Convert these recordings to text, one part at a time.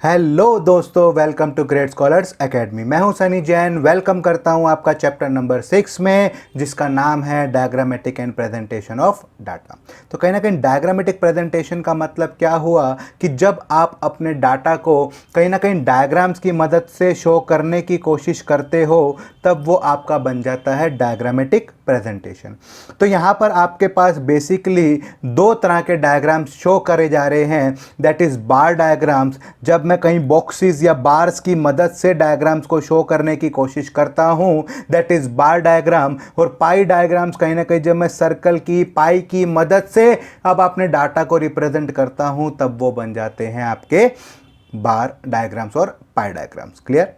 Hello दोस्तों, welcome to great scholars academy. मैं हूं सनी जैन। वेलकम करता हूं आपका चैप्टर नंबर 6 में, जिसका नाम है diagrammatic and presentation of data. तो कहीं ना कहीं डायग्रामेटिक प्रेजेंटेशन का मतलब क्या हुआ कि जब आप अपने डाटा को कहीं ना कहीं डायग्राम्स की मदद से शो करने की कोशिश करते हो, तब वो आपका बन जाता है डायग्रामेटिक प्रेजेंटेशन। तो यहाँ पर आपके पास बेसिकली दो तरह के डायग्राम्स शो करे जा रहे हैं, दैट इज़ बार डायग्राम्स। जब मैं कहीं बॉक्सेस या बार्स की मदद से डायग्राम्स को शो करने की कोशिश करता हूँ, दैट इज़ बार डायग्राम। और पाई डायग्राम्स कहीं ना कहीं जब मैं सर्कल की, पाई की मदद से अब अपने डाटा को रिप्रेजेंट करता हूँ, तब वो बन जाते हैं आपके बार डायग्राम्स और पाई डायग्राम्स। क्लियर?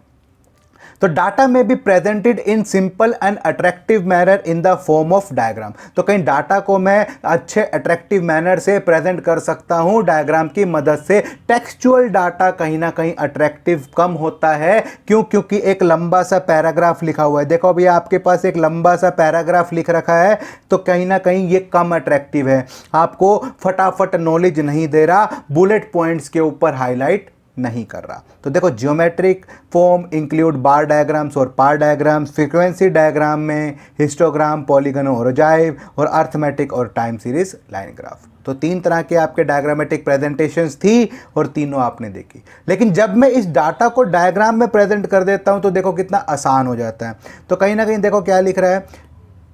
तो डाटा में be presented in simple and attractive manner in the form of diagram. तो कहीं डाटा को मैं अच्छे अट्रैक्टिव मैनर से प्रेजेंट कर सकता हूं डायग्राम की मदद से। टेक्सचुअल डाटा कहीं ना कहीं अट्रैक्टिव कम होता है। क्यों? क्योंकि एक लंबा सा पैराग्राफ लिखा हुआ है। देखो अभी आपके पास एक लंबा सा पैराग्राफ लिख रखा है, तो कहीं ना कहीं ये कम अट्रैक्टिव है, आपको फटाफट नॉलेज नहीं दे रहा, बुलेट पॉइंट्स के ऊपर हाईलाइट नहीं कर रहा। तो देखो, जियोमेट्रिक फॉर्म इंक्लूड बार डायग्राम्स और पार डायग्राम्स। फ्रीक्वेंसी डायग्राम में हिस्टोग्राम, पॉलीगन और ओजाइव, और अर्थमेटिक और टाइम सीरीज लाइन ग्राफ। तो तीन तरह के आपके डायग्रामेटिक प्रेजेंटेशंस थी और तीनों आपने देखी। लेकिन जब मैं इस डाटा को डायग्राम में प्रेजेंट कर देता हूं, तो देखो कितना आसान हो जाता है। तो कहीं ना कहीं देखो क्या लिख रहा है,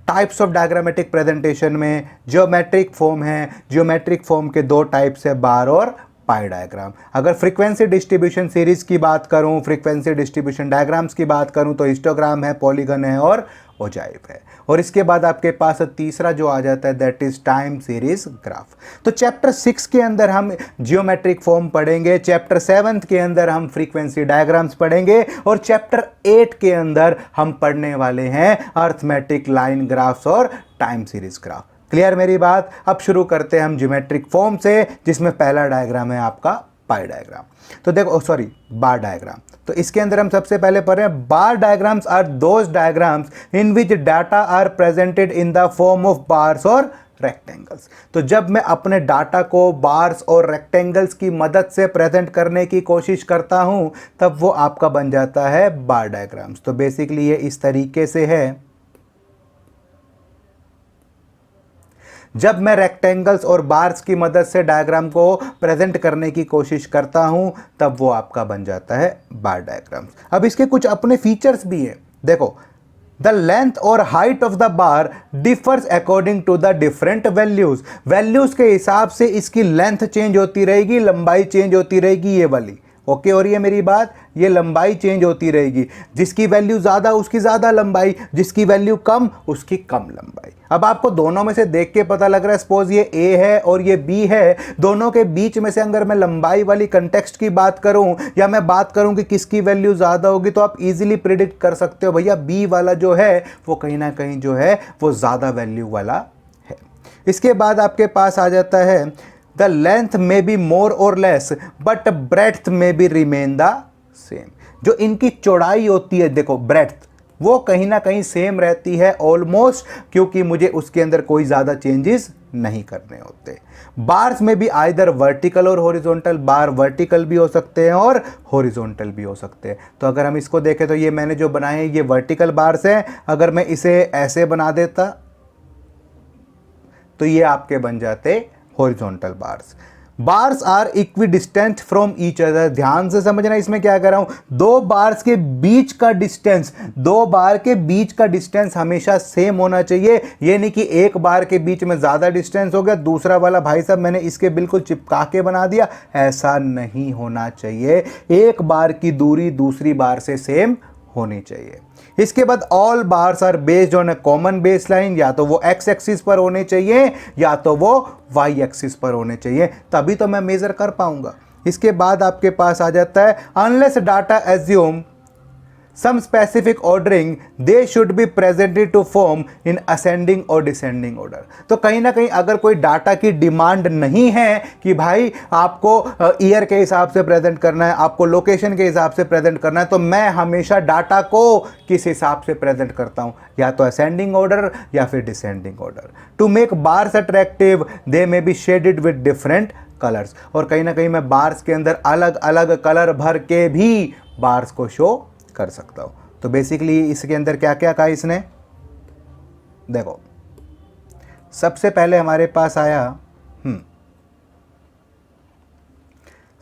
टाइप्स ऑफ डायग्रामेटिक प्रेजेंटेशन में जियोमेट्रिक फॉर्म है। जियोमेट्रिक फॉर्म के दो टाइप्स है, बार और पाई डायग्राम। अगर फ्रीक्वेंसी डिस्ट्रीब्यूशन सीरीज की बात करूं, फ्रीक्वेंसी डिस्ट्रीब्यूशन डायग्राम्स की बात करूं, तो हिस्टोग्राम है, पॉलीगन है और ओजाइव है। और इसके बाद आपके पास तीसरा जो आ जाता है, that is time series graph. तो चैप्टर 6 के अंदर हम जियोमेट्रिक फॉर्म पढ़ेंगे, चैप्टर 7 के अंदर हम फ्रीक्वेंसी डायग्राम्स पढ़ेंगे, और चैप्टर 8 के अंदर हम पढ़ने वाले हैं अर्थमेटिक लाइन ग्राफ्स और टाइम सीरीज ग्राफ। क्लियर मेरी बात? अब शुरू करते हैं हम ज्योमेट्रिक फॉर्म से, जिसमें पहला डायग्राम है आपका पाई डायग्राम। तो देखो, सॉरी, बार डायग्राम। तो इसके अंदर हम सबसे पहले पढ़ रहे हैं, bar diagrams are those diagrams in which data are presented in the form of bars और रेक्टेंगल्स। तो जब मैं अपने डाटा को बार्स और रेक्टेंगल्स की मदद से प्रेजेंट करने की कोशिश करता हूं, तब वो आपका बन जाता है बार डायग्राम्स। तो बेसिकली ये इस तरीके से है। जब मैं रेक्टेंगल्स और बार्स की मदद से डायग्राम को प्रेजेंट करने की कोशिश करता हूं, तब वो आपका बन जाता है बार डायग्राम्स। अब इसके कुछ अपने फीचर्स भी हैं। देखो, द लेंथ और height of the bar differs according to the different values. Values के हिसाब से इसकी लेंथ चेंज होती रहेगी, लंबाई चेंज होती रहेगी, ये वाली। ओके, और ये मेरी बात, ये लंबाई चेंज होती रहेगी। जिसकी वैल्यू ज़्यादा उसकी ज़्यादा लंबाई, जिसकी वैल्यू कम उसकी कम लंबाई। अब आपको दोनों में से देख के पता लग रहा है, सपोज ये ए है और ये बी है, दोनों के बीच में से अगर मैं लंबाई वाली कंटेक्स्ट की बात करूं, या मैं बात करूं कि किसकी वैल्यू ज़्यादा होगी, तो आप इजीली प्रिडिक्ट कर सकते हो, भैया बी वाला जो है वो कहीं ना कहीं जो है वो ज़्यादा वैल्यू वाला है। इसके बाद आपके पास आ जाता है, द लेंथ में बी मोर और लेस बट ब्रेड्थ में बी रिमेन द सेम। जो इनकी चौड़ाई होती है, देखो ब्रेड्थ, वो कहीं ना कहीं सेम रहती है ऑलमोस्ट, क्योंकि मुझे उसके अंदर कोई ज़्यादा चेंजेस नहीं करने होते। बार्स में भी आइदर वर्टिकल और हॉरिजॉन्टल, बार वर्टिकल भी हो सकते हैं और हॉरिजॉन्टल भी हो सकते हैं। तो अगर हम इसको देखें, तो ये मैंने जो बनाए हैं ये वर्टिकल बार्स हैं। अगर मैं इसे ऐसे बना देता, तो ये आपके बन जाते horizontal bars. Bars are equidistant from each other. ध्यान से समझना, इसमें क्या कर रहा हूं, दो बार्स के बीच का डिस्टेंस, दो बार के बीच का डिस्टेंस हमेशा सेम होना चाहिए। ये नहीं कि एक बार के बीच में ज्यादा डिस्टेंस हो गया, दूसरा वाला भाई साहब मैंने इसके बिल्कुल चिपका के बना दिया, ऐसा नहीं होना चाहिए। एक बार की दूरी दूसरी बार से सेम होनी चाहिए। इसके बाद all bars are based on a common base line, या तो वो एक्स एक्सिस पर होने चाहिए या तो वो वाई एक्सिस पर होने चाहिए, तभी तो मैं मेजर कर पाऊंगा। इसके बाद आपके पास आ जाता है, unless data assume some specific ordering they should be presented to form in ascending or descending order। तो कहीं ना कहीं अगर कोई डाटा की डिमांड नहीं है कि भाई आपको ईयर के हिसाब से प्रेजेंट करना है, आपको लोकेशन के हिसाब से प्रेजेंट करना है, तो मैं हमेशा डाटा को किस हिसाब से प्रेजेंट करता हूं, या तो असेंडिंग ऑर्डर या फिर descending order. To make bars attractive they may be shaded with different colours. और कहीं ना कहीं मैं बार्स के अंदर अलग अलग कलर भर के भी बार्स को शो कर सकता हूं। तो बेसिकली इसके अंदर क्या क्या कहा इसने, देखो सबसे पहले हमारे पास आया,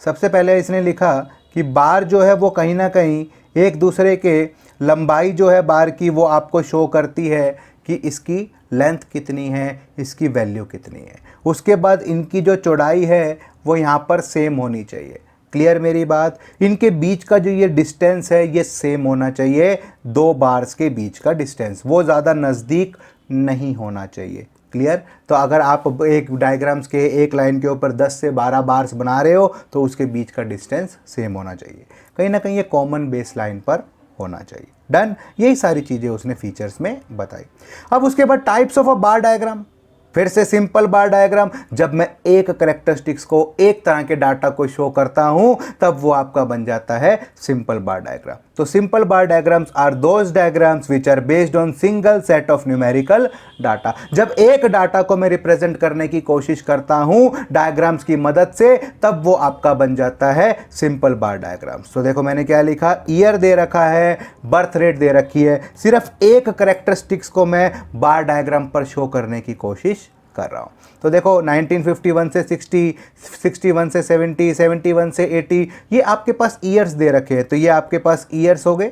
सबसे पहले इसने लिखा कि बार जो है वो कहीं ना कहीं एक दूसरे के लंबाई जो है बार की वो आपको शो करती है कि इसकी लेंथ कितनी है, इसकी वैल्यू कितनी है। उसके बाद इनकी जो चौड़ाई है वो यहाँ पर सेम होनी चाहिए। क्लियर मेरी बात, इनके बीच का जो ये डिस्टेंस है ये सेम होना चाहिए, दो बार्स के बीच का डिस्टेंस, वो ज़्यादा नज़दीक नहीं होना चाहिए। क्लियर। तो अगर आप एक डायग्राम्स के एक लाइन के ऊपर 10 से 12 बार्स बना रहे हो तो उसके बीच का डिस्टेंस सेम होना चाहिए, कहीं ना कहीं ये कॉमन बेस लाइन पर होना चाहिए। डन, यही सारी चीज़ें उसने फीचर्स में बताई। अब उसके बाद types of a bar diagram, फिर से सिंपल बार डायग्राम, जब मैं एक करेक्टरिस्टिक्स को, एक तरह के डाटा को शो करता हूं तब वो आपका बन जाता है सिंपल बार डायग्राम। तो simple bar diagrams are those diagrams which are based on single set of numerical data. जब एक डाटा को मैं रिप्रेजेंट करने की कोशिश करता हूं डायग्राम्स की मदद से, तब वो आपका बन जाता है सिंपल बार डायग्राम्स। तो देखो मैंने क्या लिखा, ईयर दे रखा है, बर्थ रेट दे रखी है, सिर्फ एक करेक्टरिस्टिक्स को मैं बार डायग्राम पर शो करने की कोशिश कर रहा हूं। तो देखो 1951 से 60, 61 से 70, 71 से 80, ये आपके पास ईयर्स दे रखे हैं, तो ये आपके पास ईयर्स हो गए।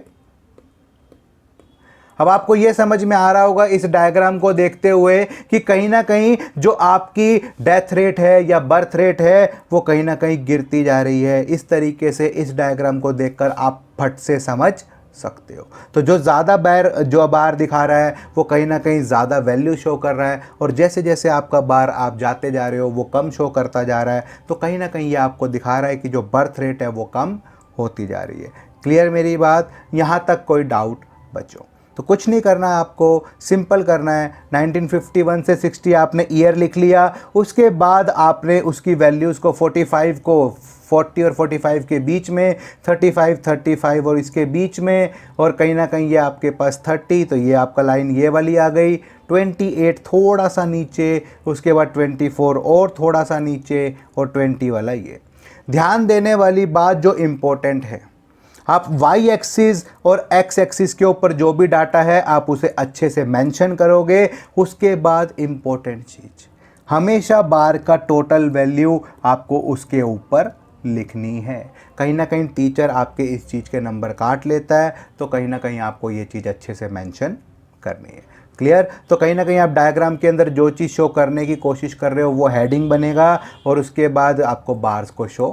अब आपको ये समझ में आ रहा होगा इस डायग्राम को देखते हुए कि कहीं ना कहीं जो आपकी डेथ रेट है या बर्थ रेट है वो कहीं ना कहीं गिरती जा रही है। इस तरीके से इस डायग्राम को देखकर आप फट से समझ सकते हो। तो जो ज़्यादा बार दिखा रहा है वो कहीं ना कहीं ज़्यादा वैल्यू शो कर रहा है, और जैसे जैसे आपका बार आप जाते जा रहे हो वो कम शो करता जा रहा है। तो कहीं ना कहीं ये आपको दिखा रहा है कि जो बर्थ रेट है वो कम होती जा रही है। क्लियर मेरी बात, यहाँ तक कोई डाउट बच्चों? तो कुछ नहीं करना, आपको सिंपल करना है। 1951 से 60 आपने ईयर लिख लिया, उसके बाद आपने उसकी वैल्यूज़ को 45 को 40 और 45 के बीच में, 35, 35 और इसके बीच में, और कहीं ना कहीं ये आपके पास 30, तो ये आपका लाइन ये वाली आ गई। 28 थोड़ा सा नीचे, उसके बाद 24 और थोड़ा सा नीचे, और 20 वाला ये। ध्यान देने वाली बात जो इम्पोर्टेंट है, आप वाई एक्सिस और एक्स एक्सिस के ऊपर जो भी डाटा है आप उसे अच्छे से मेंशन करोगे। उसके बाद इम्पोर्टेंट चीज़, हमेशा बार का टोटल वैल्यू आपको उसके ऊपर लिखनी है। कहीं ना कहीं टीचर आपके इस चीज़ के नंबर काट लेता है, तो कहीं ना कहीं आपको ये चीज़ अच्छे से मेंशन करनी है। क्लियर। तो कहीं ना कहीं आप डायग्राम के अंदर जो चीज़ शो करने की कोशिश कर रहे हो वो हेडिंग बनेगा, और उसके बाद आपको बार्स को शो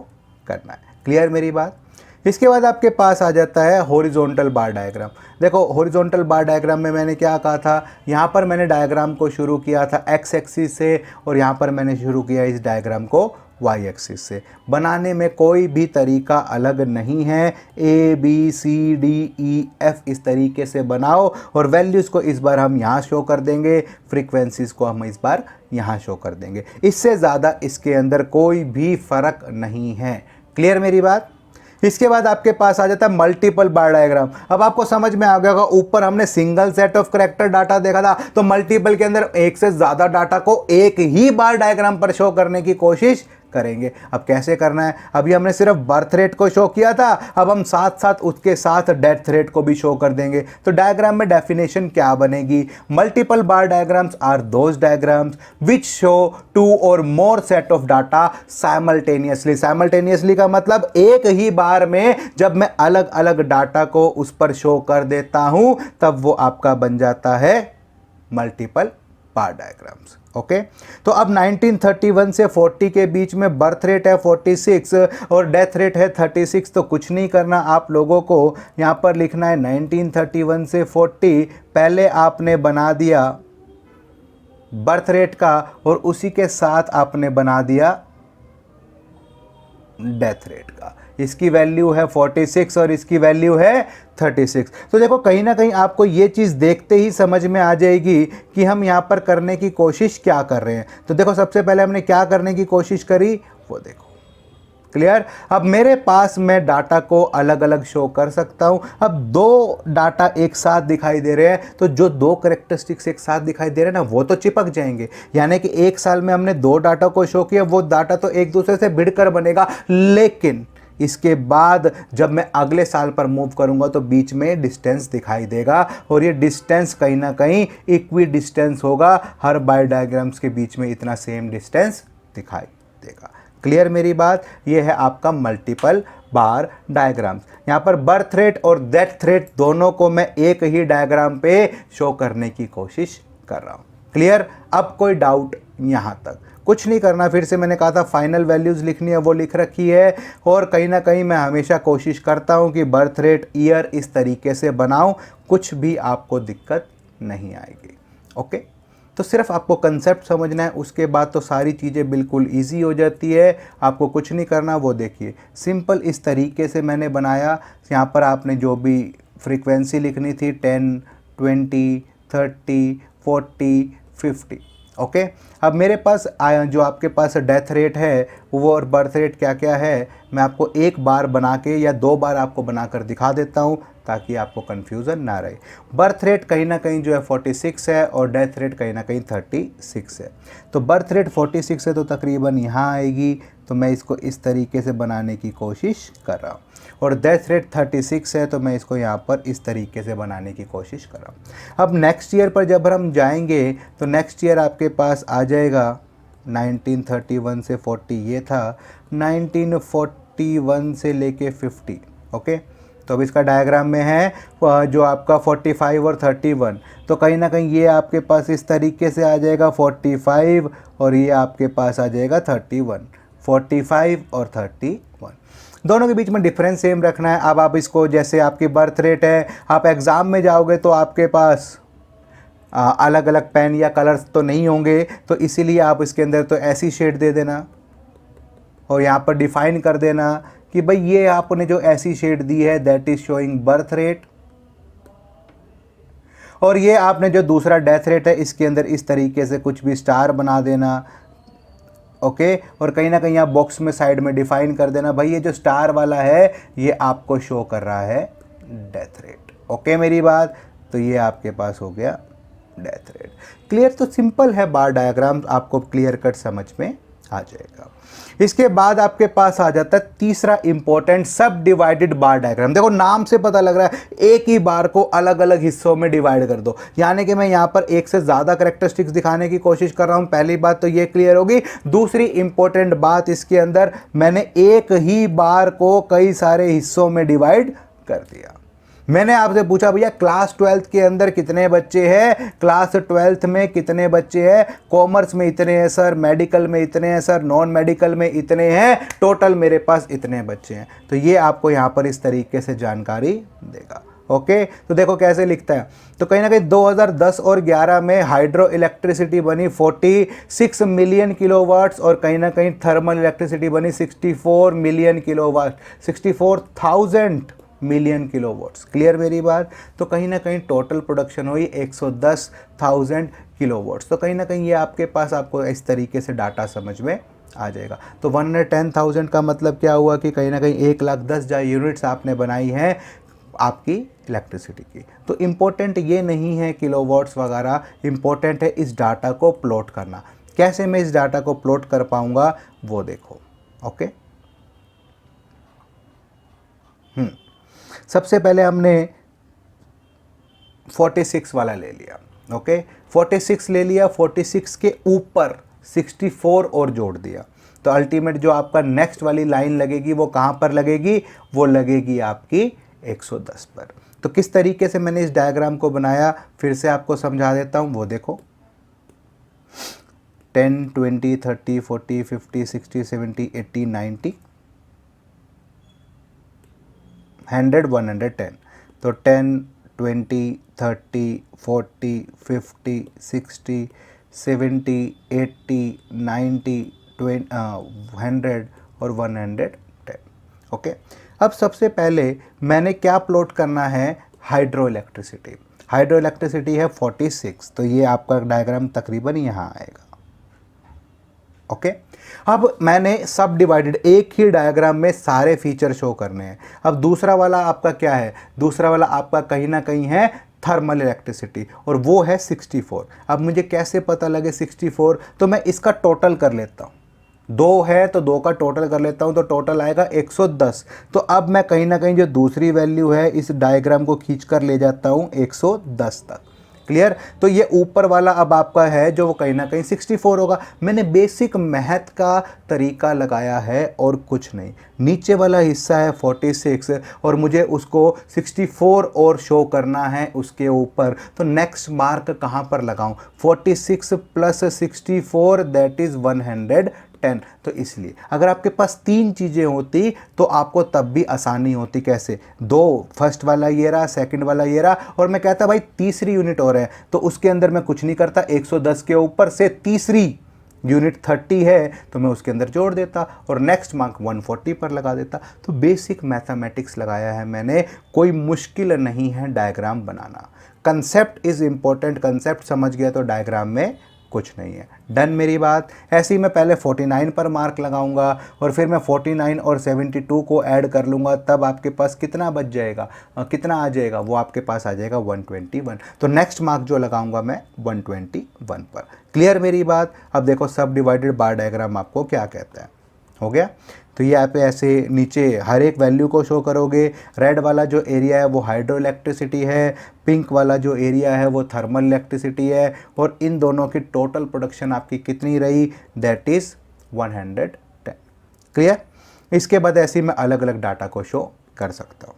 करना है। क्लियर मेरी बात। इसके बाद आपके पास आ जाता है हॉरिजॉन्टल बार डायग्राम। देखो हॉरिजॉन्टल बार डायग्राम में मैंने क्या कहा था, यहाँ पर मैंने डायग्राम को शुरू किया था एक्स एक्सिस से, और यहाँ पर मैंने शुरू किया इस डायग्राम को वाई एक्सिस से। बनाने में कोई भी तरीका अलग नहीं है, A B C D E F इस तरीके से बनाओ, और वैल्यूज़ को इस बार हम यहाँ शो कर देंगे, फ्रीक्वेंसीज को हम इस बार यहाँ शो कर देंगे। इससे ज़्यादा इसके अंदर कोई भी फ़र्क नहीं है। क्लियर मेरी बात। इसके बाद आपके पास आ जाता है मल्टीपल बार डायग्राम। अब आपको समझ में आ गया होगा, ऊपर हमने single set of character data देखा था, तो मल्टीपल के अंदर एक से ज़्यादा डाटा को एक ही बार डायग्राम पर शो करने की कोशिश करेंगे। अब कैसे करना है, अभी हमने सिर्फ बर्थ रेट को शो किया था, अब हम साथ साथ उसके साथ डेथ रेट को भी शो कर देंगे। तो डायग्राम में डेफिनेशन क्या बनेगी, multiple bar diagrams are those diagrams which show 2 और more set of data simultaneously. Simultaneously का मतलब एक ही बार में जब मैं अलग अलग डाटा को उस पर शो कर देता हूं तब वो आपका बन जाता है मल्टीपल बार डायग्राम्स। ओके। तो अब 1931 से 40 के बीच में बर्थ रेट है 46 और डेथ रेट है 36। तो कुछ नहीं करना, आप लोगों को यहाँ पर लिखना है 1931 से 40, पहले आपने बना दिया बर्थ रेट का और उसी के साथ आपने बना दिया डेथ रेट का। इसकी वैल्यू है 46 और इसकी वैल्यू है 36। तो देखो कहीं ना कहीं आपको ये चीज़ देखते ही समझ में आ जाएगी कि हम यहाँ पर करने की कोशिश क्या कर रहे हैं। तो देखो सबसे पहले हमने क्या करने की कोशिश करी वो देखो, क्लियर। अब मेरे पास मैं डाटा को अलग अलग शो कर सकता हूं। अब दो डाटा एक साथ दिखाई दे रहे हैं, तो जो दो करेक्टरिस्टिक्स एक साथ दिखाई दे रहे हैं ना, वो तो चिपक जाएंगे। यानी कि एक साल में हमने दो डाटा को शो किया, वो डाटा तो एक दूसरे से भिड़कर बनेगा। लेकिन इसके बाद जब मैं अगले साल पर मूव करूंगा तो बीच में डिस्टेंस दिखाई देगा, और ये डिस्टेंस कहीं ना कहीं इक्वी डिस्टेंस होगा। हर बार डायग्राम्स के बीच में इतना सेम डिस्टेंस दिखाई देगा। क्लियर मेरी बात। ये है आपका मल्टीपल बार डायग्राम्स। यहाँ पर बर्थ रेट और डेथ रेट दोनों को मैं एक ही डायग्राम पे शो करने की कोशिश कर रहा हूँ। क्लियर। अब कोई डाउट यहाँ तक? कुछ नहीं करना, फिर से मैंने कहा था फाइनल वैल्यूज़ लिखनी है, वो लिख रखी है। और कहीं ना कहीं मैं हमेशा कोशिश करता हूँ कि बर्थ रेट ईयर इस तरीके से बनाऊँ, कुछ भी आपको दिक्कत नहीं आएगी। ओके, तो सिर्फ आपको कंसेप्ट समझना है, उसके बाद तो सारी चीज़ें बिल्कुल इजी हो जाती है। आपको कुछ नहीं करना, वो देखिए सिंपल इस तरीके से मैंने बनाया। यहाँ पर आपने जो भी फ्रीक्वेंसी लिखनी थी 10, 20, 30, 40, 50। ओके, अब मेरे पास जो आपके पास डेथ रेट है वो और बर्थ रेट क्या क्या है, मैं आपको एक बार बना के या दो बार आपको बनाकर दिखा देता हूँ ताकि आपको कन्फ्यूज़न ना रहे। बर्थ रेट कहीं ना कहीं जो है 46 है और डेथ रेट कहीं ना कहीं 36 है। तो बर्थ रेट 46 है तो तकरीबन यहाँ आएगी, तो मैं इसको इस तरीके से बनाने की कोशिश कर रहा हूँ। और डेथ रेट 36 है तो मैं इसको यहाँ पर इस तरीके से बनाने की कोशिश कर रहा हूँ। अब नेक्स्ट ईयर पर जब हम जाएंगे तो नेक्स्ट ईयर आपके पास आ जाएगा 1931 से 40 ये था, 1941 से लेके 50। ओके, तो अब इसका डायग्राम में है जो आपका 45 और 31, तो कहीं ना कहीं ये आपके पास इस तरीके से आ जाएगा 45 और ये आपके पास आ जाएगा 31। 45 और 31 दोनों के बीच में डिफरेंस सेम रखना है। अब आप इसको, जैसे आपकी बर्थ रेट है, आप एग्ज़ाम में जाओगे तो आपके पास अलग अलग पेन या कलर्स तो नहीं होंगे, तो इसीलिए आप इसके अंदर तो ऐसी शेड दे देना और यहाँ पर डिफाइन कर देना कि भाई ये आपने जो ऐसी शेड दी है that is showing birth rate, और ये आपने जो दूसरा डेथ रेट है इसके अंदर इस तरीके से कुछ भी स्टार बना देना। ओके, और कहीं ना कहीं आप बॉक्स में साइड में डिफाइन कर देना भाई ये जो स्टार वाला है ये आपको शो कर रहा है डेथ रेट। ओके मेरी बात, तो ये आपके पास हो गया डेथ रेट। क्लियर। तो सिंपल है बार डायग्राम, आपको क्लियर कट समझ में आ जाएगा। इसके बाद आपके पास आ जाता है तीसरा इंपॉर्टेंट सब डिवाइडेड बार डायग्राम। देखो नाम से पता लग रहा है एक ही बार को अलग अलग हिस्सों में डिवाइड कर दो, यानी कि मैं यहाँ पर एक से ज़्यादा करेक्टरिस्टिक्स दिखाने की कोशिश कर रहा हूँ। पहली बात तो ये क्लियर होगी। दूसरी इंपॉर्टेंट बात, इसके अंदर मैंने एक ही बार को कई सारे हिस्सों में डिवाइड कर दिया। मैंने आपसे पूछा भैया क्लास 12th के अंदर कितने बच्चे हैं, क्लास 12th में कितने बच्चे हैं, कॉमर्स में इतने हैं सर, मेडिकल में इतने हैं सर, नॉन मेडिकल में इतने हैं, टोटल मेरे पास इतने बच्चे हैं। तो ये आपको यहाँ पर इस तरीके से जानकारी देगा। ओके, तो देखो कैसे लिखता है। तो कहीं ना कहीं 2010 और 11 में हाइड्रो इलेक्ट्रिसिटी बनी 46 मिलियन किलोवाट्स और कहीं ना कहीं थर्मल इलेक्ट्रिसिटी बनी 64 million kilowatt, 64,000 million kilowatts. Clear मेरी बात। तो कहीं ना कहीं टोटल प्रोडक्शन हुई 110,000 किलोवाट्स। तो कहीं ना कहीं ये आपके पास आपको इस तरीके से डाटा समझ में आ जाएगा। तो 110,000 का मतलब क्या हुआ कि कहीं ना कहीं 1,10,000 यूनिट्स आपने बनाई हैं आपकी इलेक्ट्रिसिटी की। तो इम्पोर्टेंट ये नहीं है किलोवाट्स वगैरह, इम्पोर्टेंट है इस डाटा को प्लॉट करना। कैसे मैं इस डाटा को प्लॉट कर पाऊँगा वो देखो। ओके, सबसे पहले हमने 46 वाला ले लिया। ओके, 46 ले लिया, 46 के ऊपर 64 और जोड़ दिया, तो अल्टीमेट जो आपका नेक्स्ट वाली लाइन लगेगी वो कहाँ पर लगेगी, वो लगेगी आपकी 110 पर। तो किस तरीके से मैंने इस डायग्राम को बनाया फिर से आपको समझा देता हूँ, वो देखो। 10, 20, 30, 40, 50, 60, 70, 80, 90, 100, 110। तो 10, 20, 30, 40, 50, 60, 70, 80, 90, 100 और 110। ओके। अब सबसे पहले मैंने क्या प्लॉट करना है, हाइड्रो इलेक्ट्रिसिटी। हाइड्रो इलेक्ट्रिसिटी है 46, तो ये आपका डायग्राम तकरीबन यहाँ आएगा। ओके। अब मैंने सब डिवाइडेड, एक ही डायग्राम में सारे फीचर शो करने हैं। अब दूसरा वाला आपका क्या है, दूसरा वाला आपका कहीं ना कहीं है थर्मल इलेक्ट्रिसिटी, और वो है 64। अब मुझे कैसे पता लगे 64, तो मैं इसका टोटल कर लेता हूँ। 2 है तो 2 का टोटल कर लेता हूँ, तो टोटल आएगा 110। तो अब मैं कहीं ना कहीं जो दूसरी वैल्यू है इस डायग्राम को खींच कर ले जाता हूँ 110 तक। क्लियर। तो ये ऊपर वाला अब आपका है जो वो कहीं ना कहीं 64 होगा। मैंने बेसिक मैथ का तरीका लगाया है और कुछ नहीं। नीचे वाला हिस्सा है 46 और मुझे उसको 64 और शो करना है उसके ऊपर, तो नेक्स्ट मार्क कहाँ पर लगाऊं, 46 प्लस 64 दैट इज़ 110। तो इसलिए अगर आपके पास 3 चीज़ें होती तो आपको तब भी आसानी होती। कैसे, 2 फर्स्ट वाला ये रहा, सेकंड वाला ये रहा, और मैं कहता भाई तीसरी यूनिट और है, तो उसके अंदर मैं कुछ नहीं करता, 110 के ऊपर से तीसरी यूनिट 30 है तो मैं उसके अंदर जोड़ देता और नेक्स्ट मार्क 140 पर लगा देता। तो बेसिक मैथमेटिक्स लगाया है मैंने, कोई मुश्किल नहीं है diagram banana. Concept is important, concept समझ गया तो डायग्राम में कुछ नहीं है। डन मेरी बात। ऐसे ही मैं पहले 49 पर मार्क लगाऊंगा और फिर मैं 49 और 72 को ऐड कर लूँगा, तब आपके पास कितना बच जाएगा, कितना आ जाएगा, वो आपके पास आ जाएगा 121। तो नेक्स्ट मार्क जो लगाऊंगा मैं 121 पर। क्लियर मेरी बात। अब देखो सब डिवाइडेड बार डायग्राम आपको क्या कहता है, हो गया। तो यहाँ पे ऐसे नीचे हर एक वैल्यू को शो करोगे। रेड वाला जो एरिया है वो हाइड्रो इलेक्ट्रिसिटी है, पिंक वाला जो एरिया है वो थर्मल इलेक्ट्रिसिटी है, और इन दोनों की टोटल प्रोडक्शन आपकी कितनी रही, दैट इज़ 110। क्लियर। इसके बाद ऐसे ही मैं अलग अलग डाटा को शो कर सकता हूँ।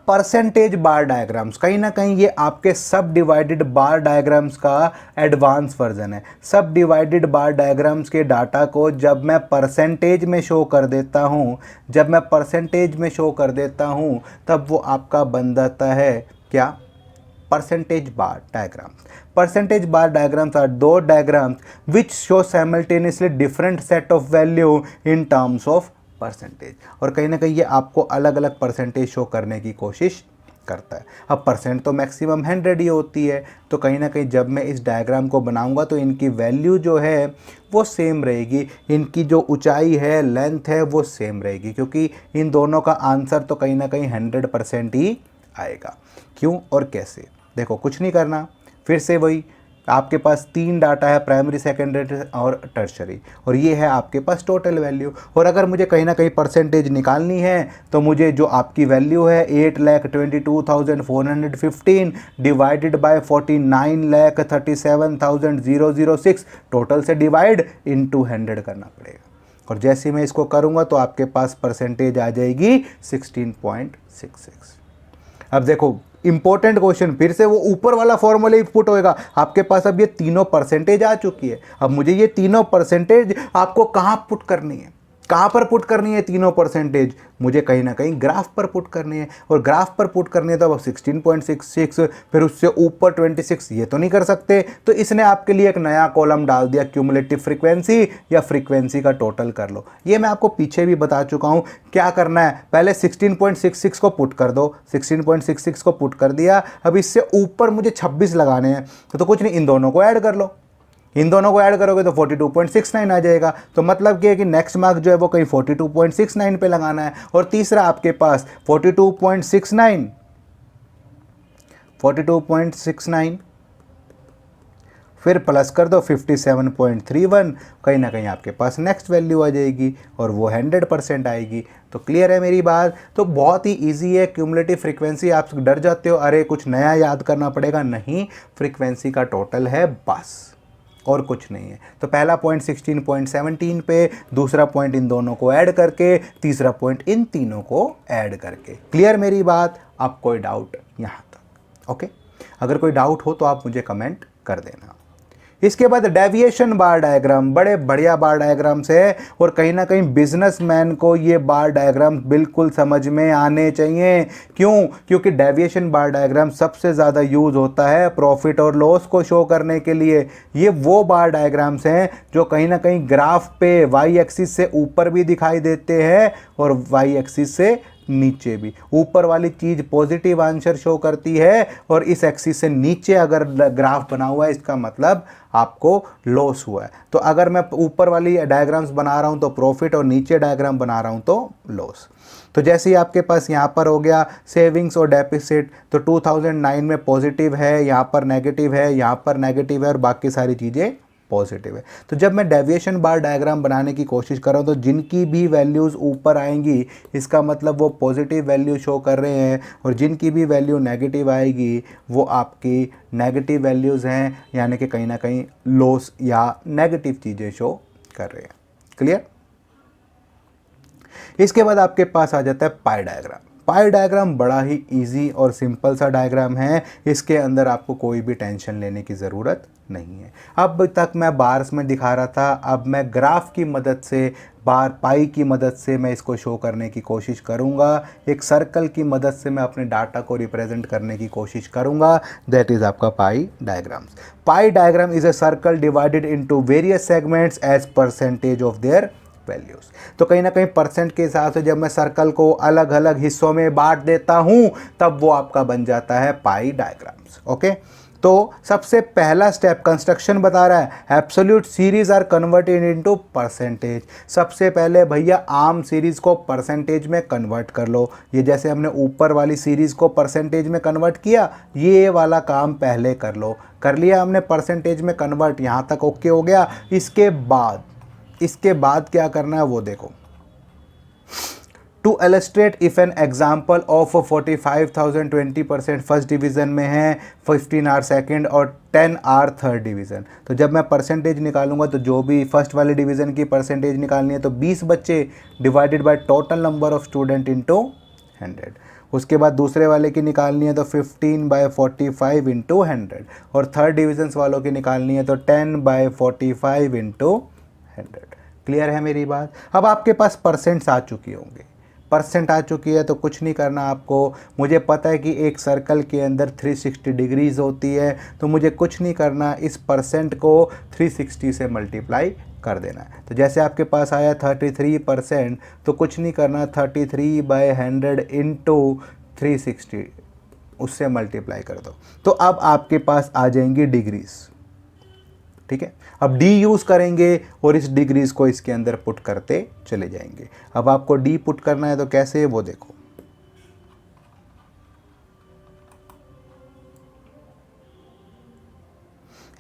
परसेंटेज बार डायग्राम्स, कहीं ना कहीं ये आपके सब डिवाइडेड बार डायग्राम्स का एडवांस वर्जन है। सब डिवाइडेड बार डायग्राम्स के डाटा को जब मैं परसेंटेज में शो कर देता हूँ, जब मैं परसेंटेज में शो कर देता हूँ, तब वो आपका बन जाता है क्या, percentage bar diagrams. Percentage bar diagrams are those diagrams which show simultaneously different set of value in terms of percentage, और कहीं ना कहीं ये आपको अलग अलग परसेंटेज शो करने की कोशिश करता है। अब परसेंट तो मैक्सिमम 100 ही होती है, तो कहीं ना कहीं जब मैं इस डायग्राम को बनाऊंगा तो इनकी वैल्यू जो है वो सेम रहेगी, इनकी जो ऊंचाई है, लेंथ है, वो सेम रहेगी, क्योंकि इन दोनों का आंसर तो कहीं ना कहीं 100% ही आएगा। क्यों और कैसे, देखो कुछ नहीं करना, फिर से वही आपके पास 3 डाटा है, प्राइमरी, सेकेंडरी और टर्शरी, और ये है आपके पास टोटल वैल्यू। और अगर मुझे कहीं ना कहीं परसेंटेज निकालनी है तो मुझे जो आपकी वैल्यू है 8,22,415 डिवाइडेड बाय 49,37,006 टोटल से डिवाइड इनटू 100 करना पड़ेगा, और जैसे मैं इसको करूँगा तो आपके पास परसेंटेज आ जाएगी 16.66। अब देखो इंपॉर्टेंट क्वेश्चन, फिर से वो ऊपर वाला फॉर्मूला ही पुट होएगा आपके पास। अब ये तीनों परसेंटेज आ चुकी है, अब मुझे ये तीनों परसेंटेज आपको कहाँ पुट करनी है, कहाँ पर पुट करनी है तीनों परसेंटेज, मुझे कहीं ना कहीं ग्राफ पर पुट करनी है, और ग्राफ पर पुट करनी है तो अब 16.66 फिर उससे ऊपर 26, ये तो नहीं कर सकते, तो इसने आपके लिए एक नया कॉलम डाल दिया, क्यूमुलेटिव फ्रीक्वेंसी या फ्रीक्वेंसी का टोटल कर लो। ये मैं आपको पीछे भी बता चुका हूँ क्या करना है, पहले 16.66 को पुट कर दो, 16.66 को पुट कर दिया, अब इससे ऊपर मुझे 26 लगाने हैं, तो कुछ नहीं, इन दोनों को ऐड कर लो, इन दोनों को ऐड करोगे तो 42.69 आ जाएगा। तो मतलब क्या है कि नेक्स्ट मार्क जो है वो कहीं 42.69 पे लगाना है, और तीसरा आपके पास 42.69 फिर प्लस कर दो 57.31, कहीं ना कहीं आपके पास नेक्स्ट वैल्यू आ जाएगी और वो 100% आएगी। तो क्लियर है मेरी बात। तो बहुत ही इजी है क्यूमुलेटिव फ्रीक्वेंसी। आप डर जाते हो अरे कुछ नया याद करना पड़ेगा, नहीं, फ्रीक्वेंसी का टोटल है बस, और कुछ नहीं है। तो पहला पॉइंट 16.17 पे, दूसरा पॉइंट इन दोनों को ऐड करके, तीसरा पॉइंट इन तीनों को ऐड करके। क्लियर मेरी बात। अब कोई डाउट यहाँ तक? ओके, अगर कोई डाउट हो तो आप मुझे कमेंट कर देना। इसके बाद डेविएशन बार डायग्राम, बड़े बढ़िया बार डायग्राम्स है और कहीं ना कहीं बिजनेसमैन को ये बार डायग्राम बिल्कुल समझ में आने चाहिए। क्यों? क्योंकि डेविएशन बार डायग्राम सबसे ज़्यादा यूज होता है प्रॉफिट और लॉस को शो करने के लिए। ये वो बार डायग्राम्स हैं जो कहीं ना कहीं ग्राफ पे वाई एक्सिस से ऊपर भी दिखाई देते हैं और वाई एक्सिस से नीचे भी। ऊपर वाली चीज पॉजिटिव आंसर शो करती है और इस एक्सिस से नीचे अगर ग्राफ बना हुआ है इसका मतलब आपको लॉस हुआ है। तो अगर मैं ऊपर वाली डायग्राम्स बना रहा हूं तो प्रॉफिट और नीचे डायग्राम बना रहा हूं तो लॉस। तो जैसे ही आपके पास यहाँ पर हो गया सेविंग्स और डेफिसिट, तो 2009 में पॉजिटिव है, यहाँ पर नेगेटिव है, यहाँ पर नेगेटिव है और बाकी सारी चीज़ें पॉजिटिव है। तो जब मैं डेविएशन बार डायग्राम बनाने की कोशिश कर रहा हूँ तो जिनकी भी वैल्यूज़ ऊपर आएंगी इसका मतलब वो पॉजिटिव वैल्यू शो कर रहे हैं और जिनकी भी वैल्यू नेगेटिव आएगी वो आपकी नेगेटिव वैल्यूज़ हैं, यानी कि कहीं ना कहीं लॉस या नेगेटिव चीज़ें शो कर रहे हैं। क्लियर? इसके बाद आपके पास आ जाता है पाई डायग्राम। पाई डायग्राम बड़ा ही इजी और सिंपल सा डायग्राम है, इसके अंदर आपको कोई भी टेंशन लेने की ज़रूरत नहीं है। अब तक मैं बार्स में दिखा रहा था, अब मैं ग्राफ की मदद से, बार पाई की मदद से मैं इसको शो करने की कोशिश करूंगा। एक सर्कल की मदद से मैं अपने डाटा को रिप्रेजेंट करने की कोशिश करूंगा, दैट इज़ आपका pie diagrams. Pie diagram is a circle divided into various segments as percentage of their values. तो कहीं ना कहीं परसेंट के हिसाब से जब मैं सर्कल को अलग अलग हिस्सों में बांट देता हूं तब वो आपका बन जाता है पाई डायग्राम्स। ओके, तो सबसे पहला स्टेप कंस्ट्रक्शन बता रहा है absolute series are converted into percentage. सबसे पहले भैया आम सीरीज को परसेंटेज में कन्वर्ट कर लो। ये जैसे हमने ऊपर वाली सीरीज को परसेंटेज में कन्वर्ट किया, ये वाला काम पहले कर लो। कर लिया हमने परसेंटेज में कन्वर्ट, यहाँ तक ओके हो गया। इसके बाद क्या करना है वो देखो। To illustrate if an example of 45,000 20% first division में है, 15 आर सेकेंड और 10 आर थर्ड डिवीज़न। तो जब मैं परसेंटेज निकालूंगा तो जो भी फर्स्ट वाले डिवीज़न की परसेंटेज निकालनी है तो 20 बच्चे divided by total number of student into 100। उसके बाद दूसरे वाले की निकालनी है तो 15/45 इंटू 100 और थर्ड डिवीजन्स वालों की निकालनी है तो 10/45 इंटू 100। क्लियर है मेरी बात? अब आपके पास परसेंट्स आ चुकी होंगे, परसेंट आ चुकी है तो कुछ नहीं करना आपको। मुझे पता है कि एक सर्कल के अंदर 360 डिग्रीज होती है, तो मुझे कुछ नहीं करना, इस परसेंट को 360 से मल्टीप्लाई कर देना है। तो जैसे आपके पास आया 33%, तो कुछ नहीं करना, 33/100 इंटू 360 उससे मल्टीप्लाई कर दो। तो अब आपके पास आ जाएंगी डिग्रीज। ठीक है, अब डी यूज़ करेंगे और इस डिग्रीज को इसके अंदर पुट करते चले जाएंगे। अब आपको डी पुट करना है तो कैसे, वो देखो।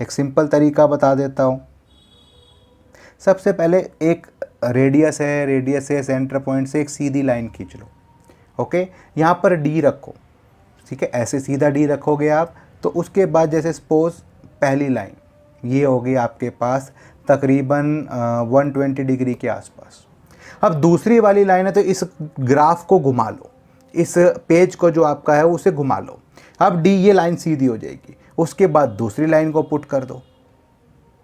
एक सिंपल तरीका बता देता हूं। सबसे पहले एक रेडियस है, सेंटर पॉइंट से एक सीधी लाइन खींच लो। ओके, यहाँ पर डी रखो। ठीक है, ऐसे सीधा डी रखोगे आप, तो उसके बाद जैसे सपोज पहली लाइन ये होगी आपके पास तकरीबन 120 डिग्री के आसपास। अब दूसरी वाली लाइन है तो इस ग्राफ को घुमा लो, इस पेज को जो आपका है उसे घुमा लो। अब डी ये लाइन सीधी हो जाएगी, उसके बाद दूसरी लाइन को पुट कर दो।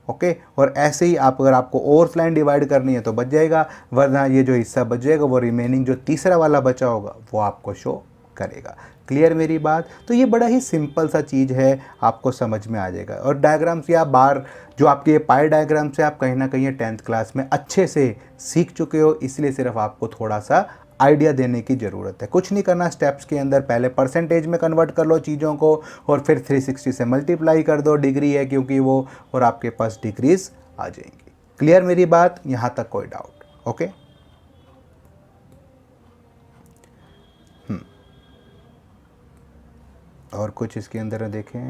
ओके, और ऐसे ही आप अगर आपको और लाइन डिवाइड करनी है तो बच जाएगा, वरना ये जो हिस्सा बच जाएगा वो रिमेनिंग जो तीसरा वाला बचा होगा वो आपको शो करेगा। क्लियर मेरी बात? तो ये बड़ा ही सिंपल सा चीज़ है, आपको समझ में आ जाएगा। और डायग्राम्स या बार जो आपके पाई डायग्राम्स है आप कहीं ना कहीं 10th क्लास में अच्छे से सीख चुके हो, इसलिए सिर्फ आपको थोड़ा सा आइडिया देने की ज़रूरत है। कुछ नहीं करना, स्टेप्स के अंदर पहले परसेंटेज में कन्वर्ट कर लो चीज़ों को और फिर 360 से मल्टीप्लाई कर दो, डिग्री है क्योंकि वो, और आपके पास डिग्रीज आ जाएंगी। क्लियर मेरी बात? यहाँ तक कोई डाउट? ओके, और कुछ इसके अंदर देखें,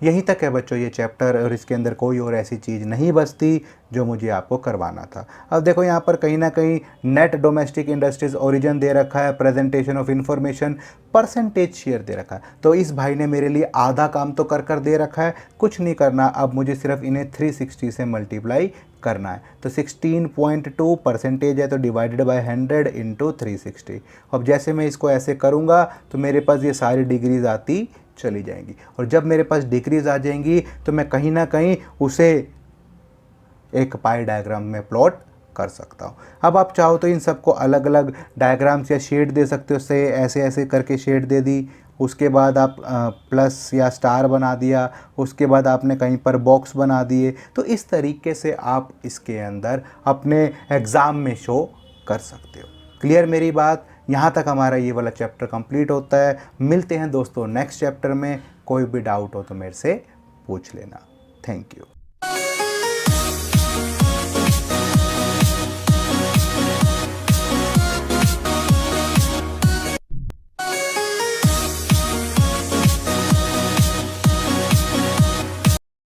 यहीं तक है बच्चों ये चैप्टर, और इसके अंदर कोई और ऐसी चीज़ नहीं बचती जो मुझे आपको करवाना था। अब देखो यहाँ पर कहीं ना कहीं नेट डोमेस्टिक इंडस्ट्रीज ओरिजिन दे रखा है, presentation of information, percentage share दे रखा है। तो इस भाई ने मेरे लिए आधा काम तो कर दे रखा है, कुछ नहीं करना। अब मुझे सिर्फ इन्हें 360 से मल्टीप्लाई करना है। तो 16.2 परसेंटेज है तो डिवाइडेड बाय 100 इंटू 360। अब जैसे मैं इसको ऐसे करूँगा तो मेरे पास ये सारी डिग्रीज आती चली जाएंगी, और जब मेरे पास डिक्रीज आ जाएंगी तो मैं कहीं ना कहीं उसे एक पाई डायग्राम में प्लॉट कर सकता हूँ। अब आप चाहो तो इन सबको अलग अलग डायग्राम्स या शेड दे सकते हो, से ऐसे ऐसे करके शेड दे दी, उसके बाद आप प्लस या स्टार बना दिया, उसके बाद आपने कहीं पर बॉक्स बना दिए। तो इस तरीके से आप इसके अंदर अपने एग्ज़ाम में शो कर सकते हो। क्लियर मेरी बात? यहाँ तक हमारा ये वाला चैप्टर कंप्लीट होता है। मिलते हैं दोस्तों नेक्स्ट चैप्टर में। कोई भी डाउट हो तो मेरे से पूछ लेना। Thank you.